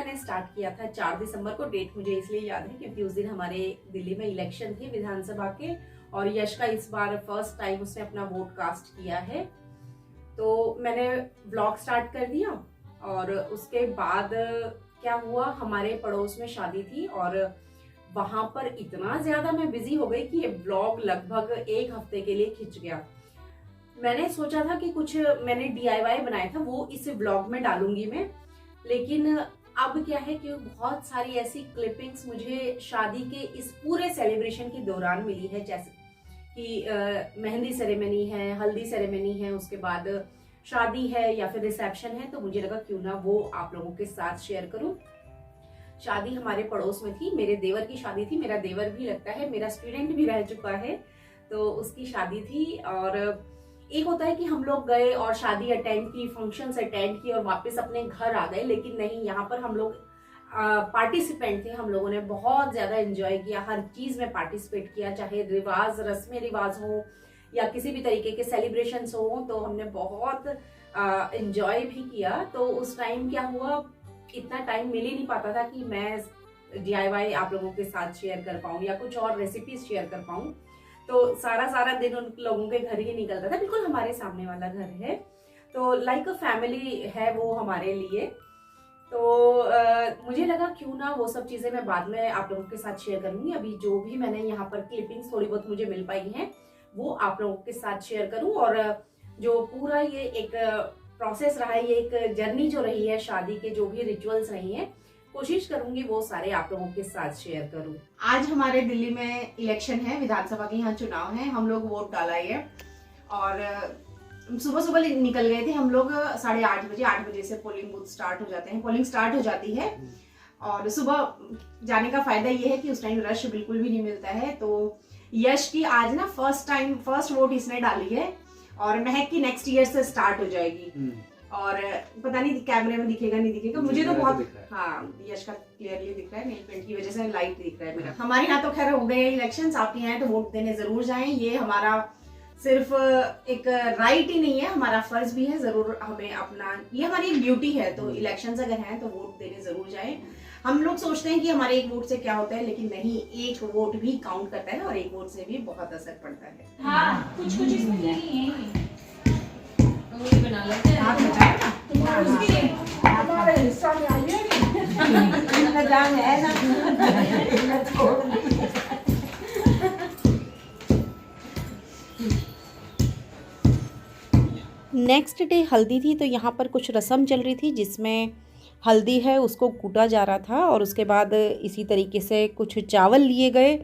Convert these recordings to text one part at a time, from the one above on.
मैंने स्टार्ट किया था 4 दिसंबर को। डेट मुझे इसलिए याद है क्योंकि उस दिन हमारे दिल्ली में इलेक्शन थे विधानसभा के, और यश का इस बार फर्स्ट टाइम उसने अपना वोट कास्ट किया है। तो मैंने ब्लॉग स्टार्ट कर दिया, और उसके बाद क्या हुआ, हमारे पड़ोस में शादी थी और वहां पर इतना ज्यादा मैं बिजी हो गई कि ये ब्लॉग लगभग 1 हफ्ते के लिए खिंच गया। मैंने सोचा था कि कुछ मैंने DIY बनाया था वो इस ब्लॉग में डालूंगी मैं, लेकिन अब क्या है कि बहुत सारी ऐसी क्लिपिंग्स मुझे शादी के इस पूरे सेलिब्रेशन के दौरान मिली है, जैसे कि मेहंदी सेरेमनी है, हल्दी सेरेमनी है, उसके बाद शादी है या फिर रिसेप्शन है। तो मुझे लगा क्यों ना वो आप लोगों के साथ शेयर करूं। शादी हमारे पड़ोस में थी, मेरे देवर की शादी थी। मेरा देवर भी लगता है मेरा स्टूडेंट भी रह चुका है, तो उसकी शादी थी। और एक होता है कि हम लोग गए और शादी अटेंड की, फंक्शंस अटेंड की और वापस अपने घर आ गए, लेकिन नहीं, यहाँ पर हम लोग पार्टिसिपेंट थे। हम लोगों ने बहुत ज्यादा एंजॉय किया, हर चीज में पार्टिसिपेट किया, चाहे रिवाज, रस्में रिवाज हो या किसी भी तरीके के सेलिब्रेशंस हो, तो हमने बहुत एंजॉय भी किया। तो उस टाइम क्या हुआ, इतना टाइम मिल ही नहीं पाता था कि मैं DIY आप लोगों के साथ शेयर कर पाऊँ या कुछ और रेसिपीज शेयर कर पाऊँ। तो सारा दिन उन लोगों के घर ही निकलता था। बिल्कुल हमारे सामने वाला घर है, तो लाइक अ फैमिली है वो हमारे लिए। तो मुझे लगा क्यों ना वो सब चीजें मैं बाद में आप लोगों के साथ शेयर करूंगी। अभी जो भी मैंने यहाँ पर क्लिपिंग्स थोड़ी बहुत मुझे मिल पाई हैं वो आप लोगों के साथ शेयर करूं। और जो पूरा ये एक प्रोसेस रहा है, ये एक जर्नी जो रही है शादी के, जो भी रिचुअल्स रही हैं, कोशिश करूंगी वो सारे आप लोगों के साथ शेयर करूं। आज हमारे दिल्ली में इलेक्शन है, विधानसभा के यहाँ चुनाव है। हम लोग वोट डाला है और सुबह निकल गए थे हम लोग 8:30 बजे। 8 बजे से पोलिंग बूथ स्टार्ट हो जाते हैं, पोलिंग स्टार्ट हो जाती है। और सुबह जाने का फायदा ये है कि उस टाइम रश बिल्कुल भी नहीं मिलता है। तो यश की आज ना फर्स्ट वोट इसने डाली है, और महक की नेक्स्ट ईयर से स्टार्ट हो जाएगी। और पता नहीं कैमरे में दिखेगा नहीं दिखेगा, मुझे तो बहुत, हाँ यश का क्लियरली दिख रहा है, नेल पेंट की वजह से लाइट दिख रहा है मेरा। हमारे यहाँ तो खैर हो गए इलेक्शंस, आप यहाँ तो वोट देने जरूर जाएं। ये हमारा सिर्फ एक राइट ही नहीं है, हमारा फर्ज भी है। जरूर हमें अपना, ये हमारी एक ड्यूटी है। तो इलेक्शंस अगर हैं तो वोट देने जरूर जाएं। हम लोग सोचते हैं कि हमारे एक वोट से क्या होता है, लेकिन नहीं, एक वोट भी काउंट करता है और एक वोट से भी बहुत असर पड़ता है। हाँ, कुछ बना लेते हैं। आप बताएं ना, हमारे हिस्सा में आइए ना, जान है ना। नेक्स्ट डे हल्दी थी, तो यहाँ पर कुछ रस्म चल रही थी जिसमें हल्दी है उसको कूटा जा रहा था, और उसके बाद इसी तरीके से कुछ चावल लिए गए,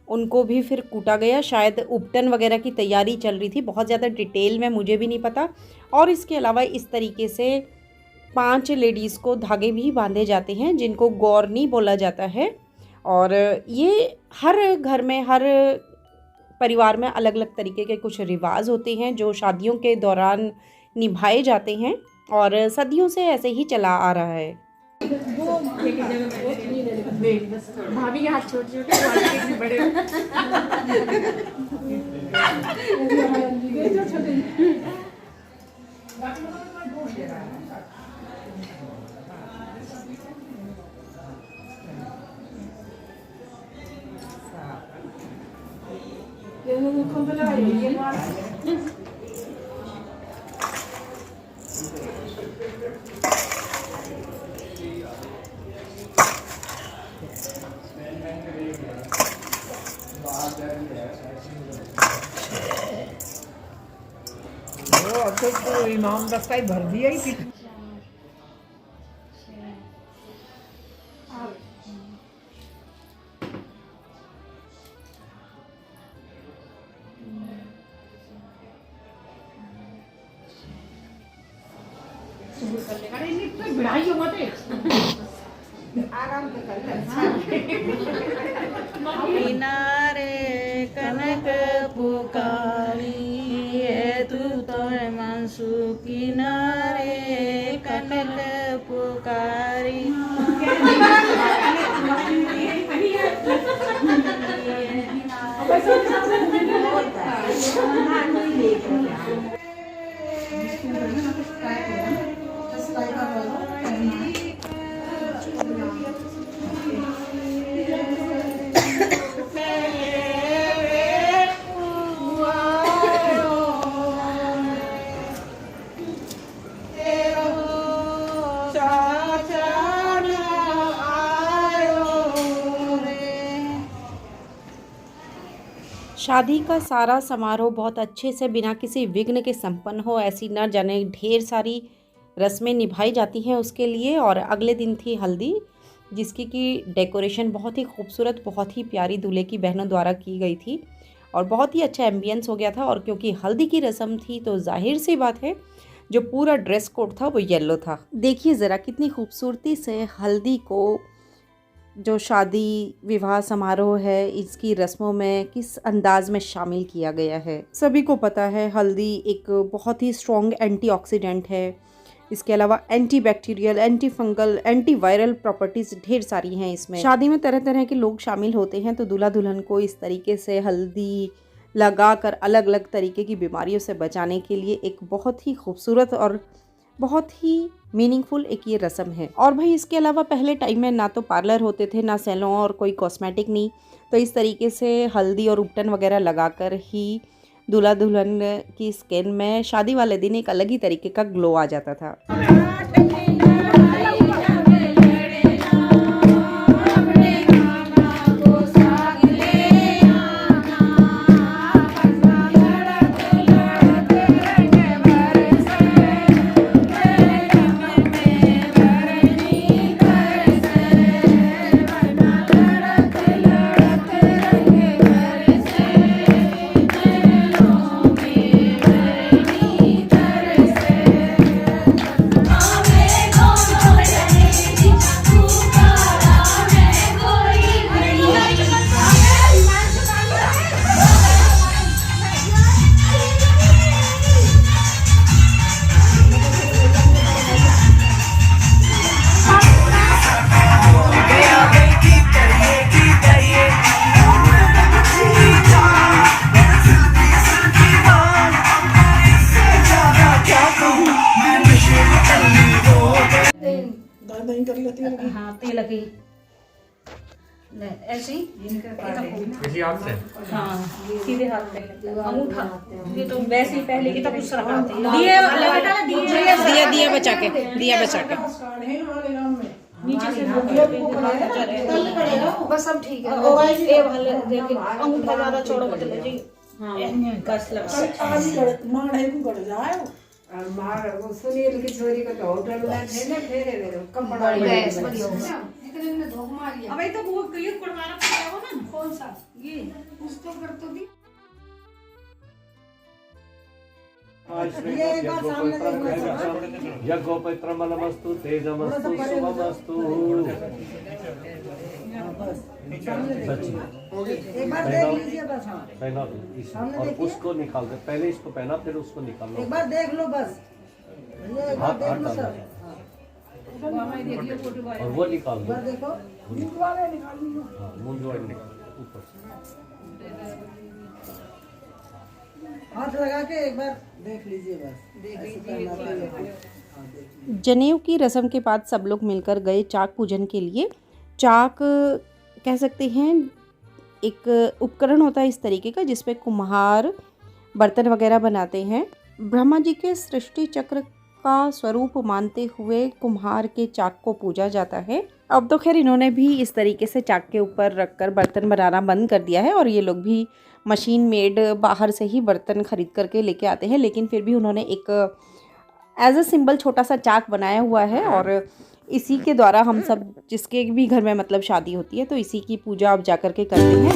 उनको भी फिर कूटा गया। शायद उपटन वगैरह की तैयारी चल रही थी, बहुत ज़्यादा डिटेल में मुझे भी नहीं पता। और इसके अलावा इस तरीके से 5 लेडीज़ को धागे भी बांधे जाते हैं जिनको गौरनी बोला जाता है। और ये हर घर में, हर परिवार में अलग अलग तरीके के कुछ रिवाज होते हैं जो शादियों के दौरान निभाए जाते हैं, और सदियों से ऐसे ही चला आ रहा है। भाभी के हाथ छोटे छोटे, बड़े अब तो इमाम दस्ता ही भर दिया ही। आराम से कर किनारे कनक पुकारी है तू तो मांसू, किनारे कनक पुकारी। शादी का सारा समारोह बहुत अच्छे से बिना किसी विघ्न के संपन्न हो, ऐसी न जाने ढेर सारी रस्में निभाई जाती हैं उसके लिए। और अगले दिन थी हल्दी, जिसकी की डेकोरेशन बहुत ही खूबसूरत, बहुत ही प्यारी दूल्हे की बहनों द्वारा की गई थी और बहुत ही अच्छा एम्बियंस हो गया था। और क्योंकि हल्दी की रस्म थी तो जाहिर सी बात है जो पूरा ड्रेस कोड था वो येलो था। देखिए ज़रा कितनी खूबसूरती से हल्दी को, जो शादी विवाह समारोह है, इसकी रस्मों में किस अंदाज में शामिल किया गया है। सभी को पता है हल्दी एक बहुत ही स्ट्रॉन्ग एंटीऑक्सीडेंट है। इसके अलावा anti bacterial, anti fungal, anti viral properties ढेर सारी हैं इसमें। शादी में तरह तरह के लोग शामिल होते हैं तो दूल्हा दुल्हन को इस तरीके से हल्दी लगाकर अलग अलग तरीके की बीमारियों से बचाने के लिए एक बहुत ही खूबसूरत और बहुत ही मीनिंगफुल एक ये रस्म है। और भाई इसके अलावा पहले टाइम में ना तो पार्लर होते थे, ना सैलून और कोई कॉस्मेटिक नहीं, तो इस तरीके से हल्दी और उपटन वगैरह लगाकर ही दूल्हा दुल्हन की स्किन में शादी वाले दिन एक अलग ही तरीके का ग्लो आ जाता था। हाँ तेल की ऐसे ही किसी हाथ से हाँ सीधे हाथ पे अंगूठा, ये तो वैसे ही पहले की तो कुछ रहा दिया बचा के नीचे से बस सब ठीक है। ये वाले देखिए अंगूठा ज्यादा चौड़ा मत लीजिए। हाँ कस लग मार वो सुनील की छोरी को तो होटल में थे ना, फेरे कपड़ा अब तो वो क्लियर करवाना पड़ेगा ना। कौन सा ये कुछ तो कर तो दी। यज्ञोपैत्रमलमस्तु तेजमस्तु शुभमस्तु। पहना और उसको निकाल दे, पहले इसको पहना फिर उसको निकाल लो। एक बार देख लो बस, हाथ डाल दो और वो निकाल दो। देखो मूंज वाले निकाल ऊपर से हाथ लगा के एक बार देख लीजिए बस, देख लीजिए। जनेऊ की रस्म के बाद सब लोग मिलकर गए चाक पूजन के लिए। चाक कह सकते हैं एक उपकरण होता है इस तरीके का जिसपे कुम्हार बर्तन वगैरह बनाते हैं। ब्रह्मा जी के सृष्टि चक्र का स्वरूप मानते हुए कुम्हार के चाक को पूजा जाता है। अब तो खैर इन्होंने भी इस तरीके से चाक के ऊपर रखकर बर्तन बनाना बंद कर दिया है और ये लोग भी मशीन मेड बाहर से ही बर्तन खरीद करके लेके आते हैं, लेकिन फिर भी उन्होंने एक एज अ सिंबल छोटा सा चाक बनाया हुआ है और इसी के द्वारा हम सब जिसके भी घर में मतलब शादी होती है तो इसी की पूजा अब जा करके करते हैं।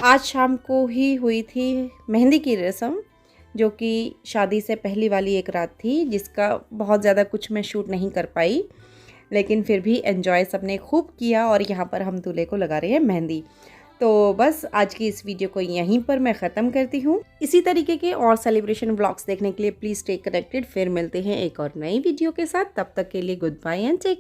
आज शाम को ही हुई थी मेहंदी की रस्म, जो कि शादी से पहली वाली एक रात थी, जिसका बहुत ज़्यादा कुछ मैं शूट नहीं कर पाई, लेकिन फिर भी एंजॉय सबने खूब किया। और यहाँ पर हम दूल्हे को लगा रहे हैं मेहंदी। तो बस आज की इस वीडियो को यहीं पर मैं ख़त्म करती हूँ। इसी तरीके के और सेलिब्रेशन व्लॉग्स देखने के लिए प्लीज़ स्टे कनेक्टेड। फिर मिलते हैं एक और नई वीडियो के साथ। तब तक के लिए गुड बाय एंड टेक